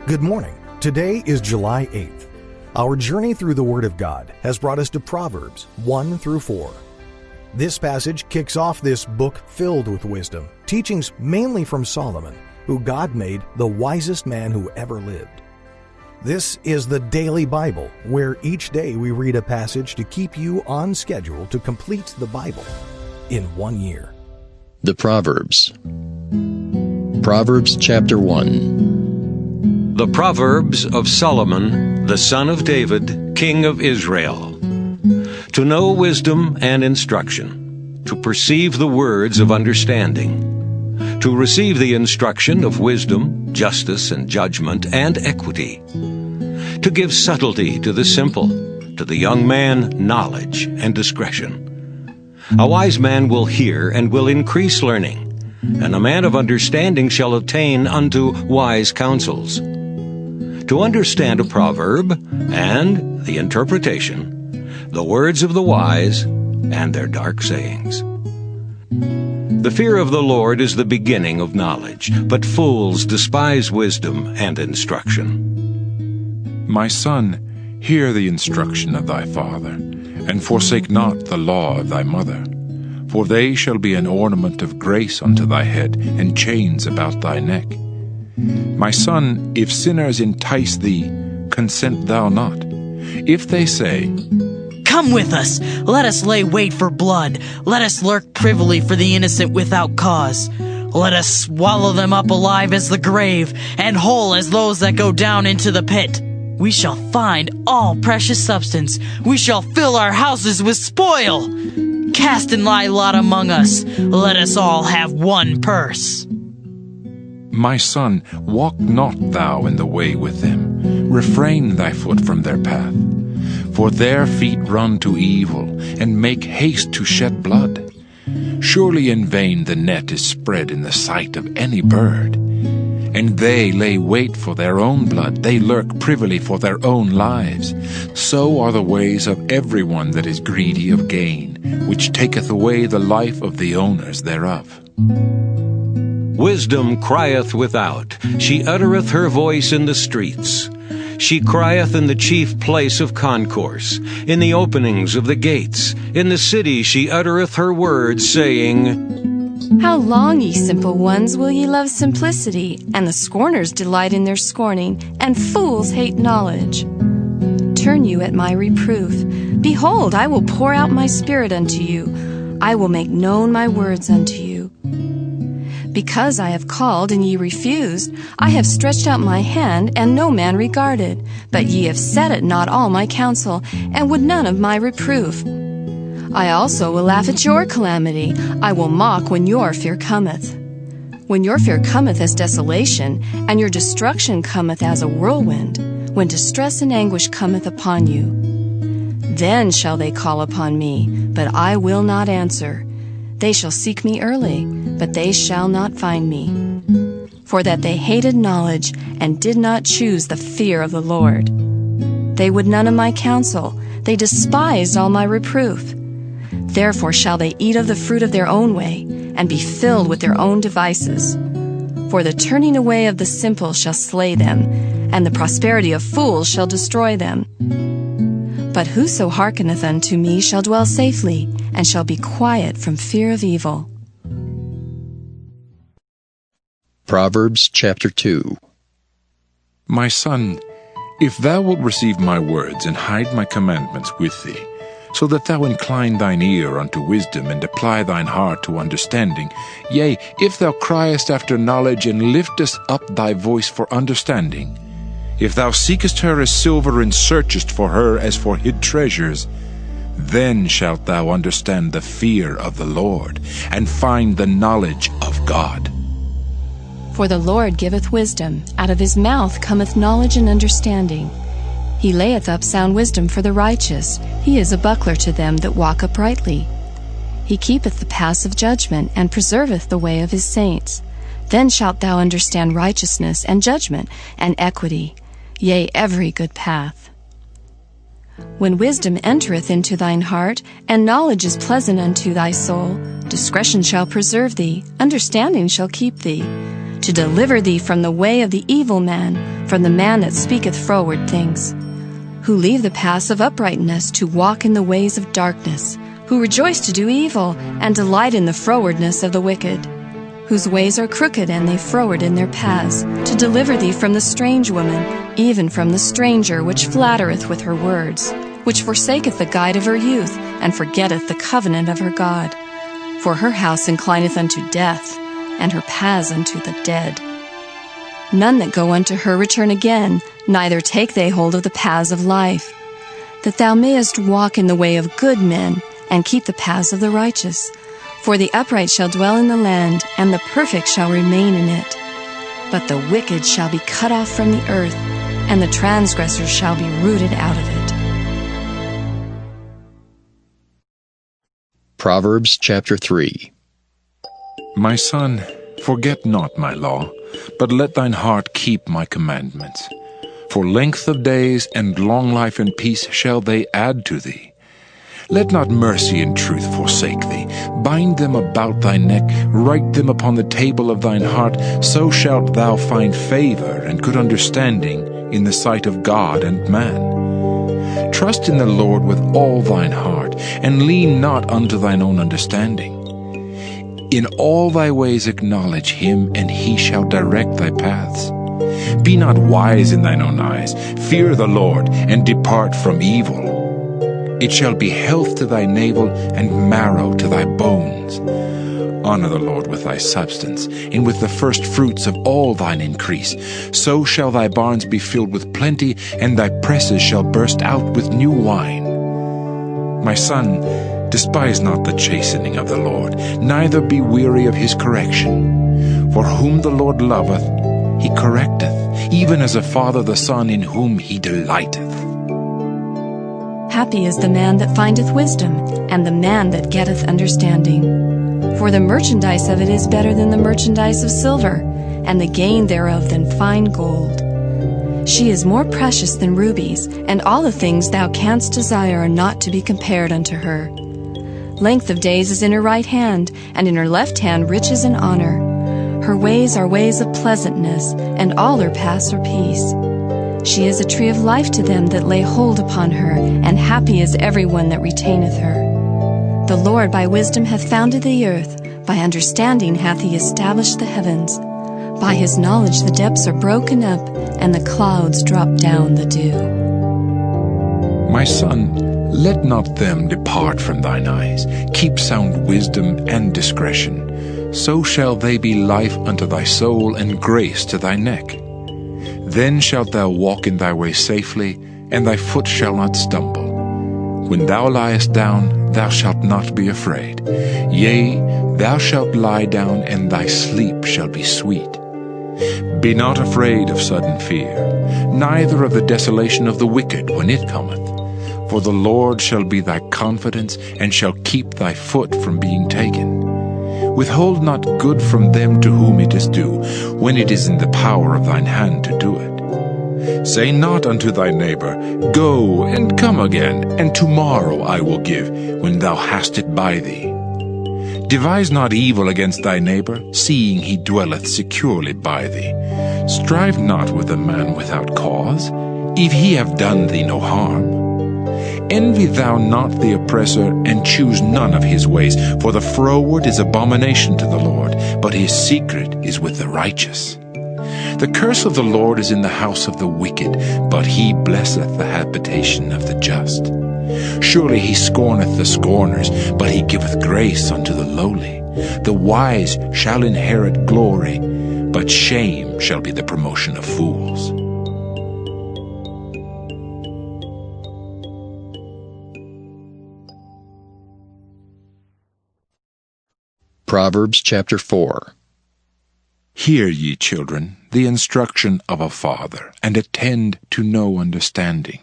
Good morning. Today is July 8th. Our journey through the Word of God has brought us to Proverbs 1 through 4. This passage kicks off this book filled with wisdom, teachings mainly from Solomon, who God made the wisest man who ever lived. This is the Daily Bible, where each day we read a passage to keep you on schedule to complete the Bible in 1 year. The Proverbs. Proverbs chapter 1. The Proverbs of Solomon, the son of David, king of Israel. To know wisdom and instruction, to perceive the words of understanding, to receive the instruction of wisdom, justice, and judgment, and equity, to give subtlety to the simple, to the young man knowledge and discretion. A wise man will hear and will increase learning, and a man of understanding shall attain unto wise counsels. To understand a proverb and the interpretation, the words of the wise and their dark sayings. The fear of the Lord is the beginning of knowledge, but fools despise wisdom and instruction. My son, hear the instruction of thy father, and forsake not the law of thy mother. For they shall be an ornament of grace unto thy head, and chains about thy neck. My son, if sinners entice thee, consent thou not. If they say, Come with us, let us lay wait for blood, let us lurk privily for the innocent without cause. Let us swallow them up alive as the grave, and whole as those that go down into the pit. We shall find all precious substance, we shall fill our houses with spoil. Cast in thy lot among us, let us all have one purse. My son, walk not thou in the way with them. Refrain thy foot from their path. For their feet run to evil, and make haste to shed blood. Surely in vain the net is spread in the sight of any bird. And they lay wait for their own blood, they lurk privily for their own lives. So are the ways of everyone that is greedy of gain, which taketh away the life of the owners thereof. Wisdom crieth without, she uttereth her voice in the streets. She crieth in the chief place of concourse, in the openings of the gates. In the city she uttereth her words, saying, How long, ye simple ones, will ye love simplicity? And the scorners delight in their scorning, and fools hate knowledge. Turn you at my reproof. Behold, I will pour out my spirit unto you. I will make known my words unto you. Because I have called, and ye refused, I have stretched out my hand, and no man regarded. But ye have set at naught all my counsel, and would none of my reproof. I also will laugh at your calamity. I will mock when your fear cometh. When your fear cometh as desolation, and your destruction cometh as a whirlwind, when distress and anguish cometh upon you. Then shall they call upon me, but I will not answer. They shall seek me early, but they shall not find me. For that they hated knowledge, and did not choose the fear of the Lord. They would none of my counsel, they despised all my reproof. Therefore shall they eat of the fruit of their own way, and be filled with their own devices. For the turning away of the simple shall slay them, and the prosperity of fools shall destroy them. But whoso hearkeneth unto me shall dwell safely, and shall be quiet from fear of evil. Proverbs chapter 2. My son, if thou wilt receive my words, and hide my commandments with thee, so that thou incline thine ear unto wisdom, and apply thine heart to understanding, yea, if thou criest after knowledge, and liftest up thy voice for understanding, if thou seekest her as silver, and searchest for her as for hid treasures, then shalt thou understand the fear of the Lord, and find the knowledge of God. For the Lord giveth wisdom, out of his mouth cometh knowledge and understanding. He layeth up sound wisdom for the righteous, he is a buckler to them that walk uprightly. He keepeth the paths of judgment, and preserveth the way of his saints. Then shalt thou understand righteousness, and judgment, and equity, yea, every good path. When wisdom entereth into thine heart, and knowledge is pleasant unto thy soul, discretion shall preserve thee, understanding shall keep thee. to deliver thee from the way of the evil man, from the man that speaketh froward things, who leave the paths of uprightness to walk in the ways of darkness, who rejoice to do evil, and delight in the frowardness of the wicked, whose ways are crooked, and they froward in their paths, to deliver thee from the strange woman, even from the stranger which flattereth with her words, which forsaketh the guide of her youth, and forgetteth the covenant of her God. For her house inclineth unto death, and her paths unto the dead. None that go unto her return again, neither take they hold of the paths of life, that thou mayest walk in the way of good men, and keep the paths of the righteous. For the upright shall dwell in the land, and the perfect shall remain in it. But the wicked shall be cut off from the earth, and the transgressors shall be rooted out of it. Proverbs chapter 3. My son, forget not my law, but let thine heart keep my commandments. For length of days and long life and peace shall they add to thee. Let not mercy and truth forsake thee. Bind them about thy neck, write them upon the table of thine heart, so shalt thou find favor and good understanding in the sight of God and man. Trust in the Lord with all thine heart, and lean not unto thine own understanding. In all thy ways acknowledge him, and he shall direct thy paths. Be not wise in thine own eyes. Fear the Lord, and depart from evil. It shall be health to thy navel, and marrow to thy bones. Honor the Lord with thy substance, and with the first fruits of all thine increase. So shall thy barns be filled with plenty, and thy presses shall burst out with new wine. My son, despise not the chastening of the Lord, neither be weary of his correction. For whom the Lord loveth, he correcteth, even as a father the son in whom he delighteth. Happy is the man that findeth wisdom, and the man that getteth understanding. For the merchandise of it is better than the merchandise of silver, and the gain thereof than fine gold. She is more precious than rubies, and all the things thou canst desire are not to be compared unto her. Length of days is in her right hand, and in her left hand riches and honor. Her ways are ways of pleasantness, and all her paths are peace. She is a tree of life to them that lay hold upon her, and happy is every one that retaineth her. The Lord by wisdom hath founded the earth, by understanding hath he established the heavens. By his knowledge the depths are broken up, and the clouds drop down the dew. My son, let not them depart from thine eyes. Keep sound wisdom and discretion. So shall they be life unto thy soul, and grace to thy neck. Then shalt thou walk in thy way safely, and thy foot shall not stumble. When thou liest down, thou shalt not be afraid. Yea, thou shalt lie down, and thy sleep shall be sweet. Be not afraid of sudden fear, neither of the desolation of the wicked when it cometh. For the Lord shall be thy confidence, and shall keep thy foot from being taken. Withhold not good from them to whom it is due, when it is in the power of thine hand to do it. Say not unto thy neighbor, Go and come again, and tomorrow I will give, when thou hast it by thee. Devise not evil against thy neighbor, seeing he dwelleth securely by thee. Strive not with a man without cause, if he have done thee no harm. Envy thou not the oppressor, and choose none of his ways, for the froward is abomination to the Lord, but his secret is with the righteous. The curse of the Lord is in the house of the wicked, but he blesseth the habitation of the just. Surely he scorneth the scorners, but he giveth grace unto the lowly. The wise shall inherit glory, but shame shall be the promotion of fools. Proverbs chapter 4. Hear, ye children, the instruction of a father, and attend to no understanding.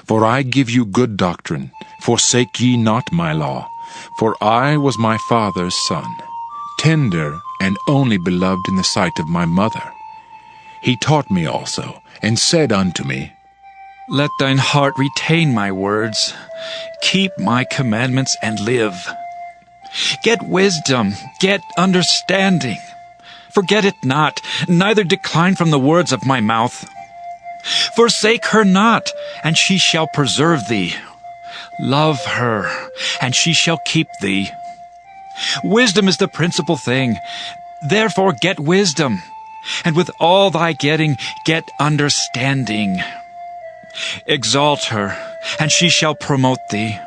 For I give you good doctrine. Forsake ye not my law. For I was my father's son, tender and only beloved in the sight of my mother. He taught me also, and said unto me, Let thine heart retain my words. Keep my commandments and live. Get wisdom, get understanding. Forget it not, neither decline from the words of my mouth. Forsake her not, and she shall preserve thee. Love her, and she shall keep thee. Wisdom is the principal thing. Therefore get wisdom, and with all thy getting, get understanding. Exalt her, and she shall promote thee.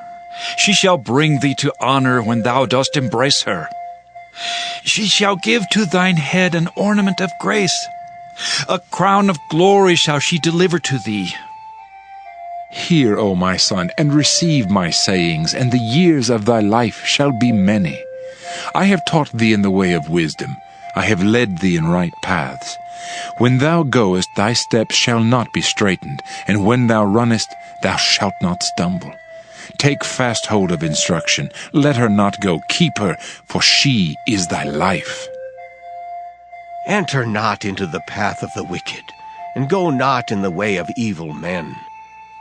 She shall bring thee to honor when thou dost embrace her. She shall give to thine head an ornament of grace. A crown of glory shall she deliver to thee. Hear, O my son, and receive my sayings, and the years of thy life shall be many. I have taught thee in the way of wisdom. I have led thee in right paths. When thou goest, thy steps shall not be straitened, and when thou runnest, thou shalt not stumble. Take fast hold of instruction. Let her not go. Keep her, for she is thy life. Enter not into the path of the wicked, and go not in the way of evil men.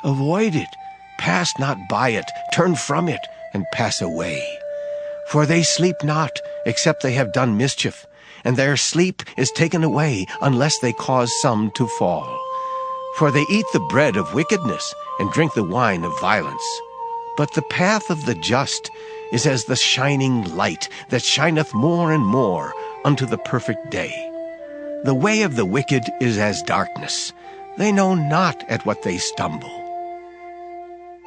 Avoid it, pass not by it, turn from it, and pass away. For they sleep not, except they have done mischief, and their sleep is taken away, unless they cause some to fall. For they eat the bread of wickedness, and drink the wine of violence. But the path of the just is as the shining light that shineth more and more unto the perfect day. The way of the wicked is as darkness. They know not at what they stumble.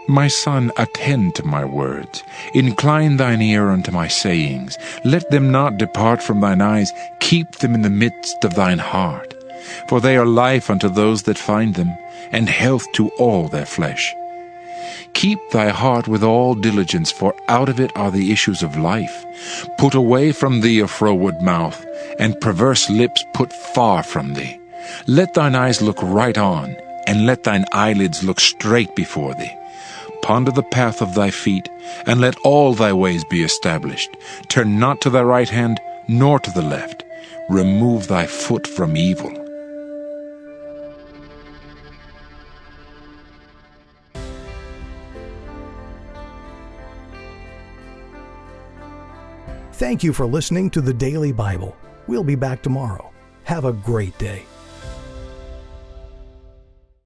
My son, attend to my words. Incline thine ear unto my sayings. Let them not depart from thine eyes. Keep them in the midst of thine heart. For they are life unto those that find them, and health to all their flesh. Keep thy heart with all diligence, for out of it are the issues of life. Put away from thee a froward mouth, and perverse lips put far from thee. Let thine eyes look right on, and let thine eyelids look straight before thee. Ponder the path of thy feet, and let all thy ways be established. Turn not to thy right hand, nor to the left. Remove thy foot from evil. Thank you for listening to the Daily Bible. We'll be back tomorrow. Have a great day.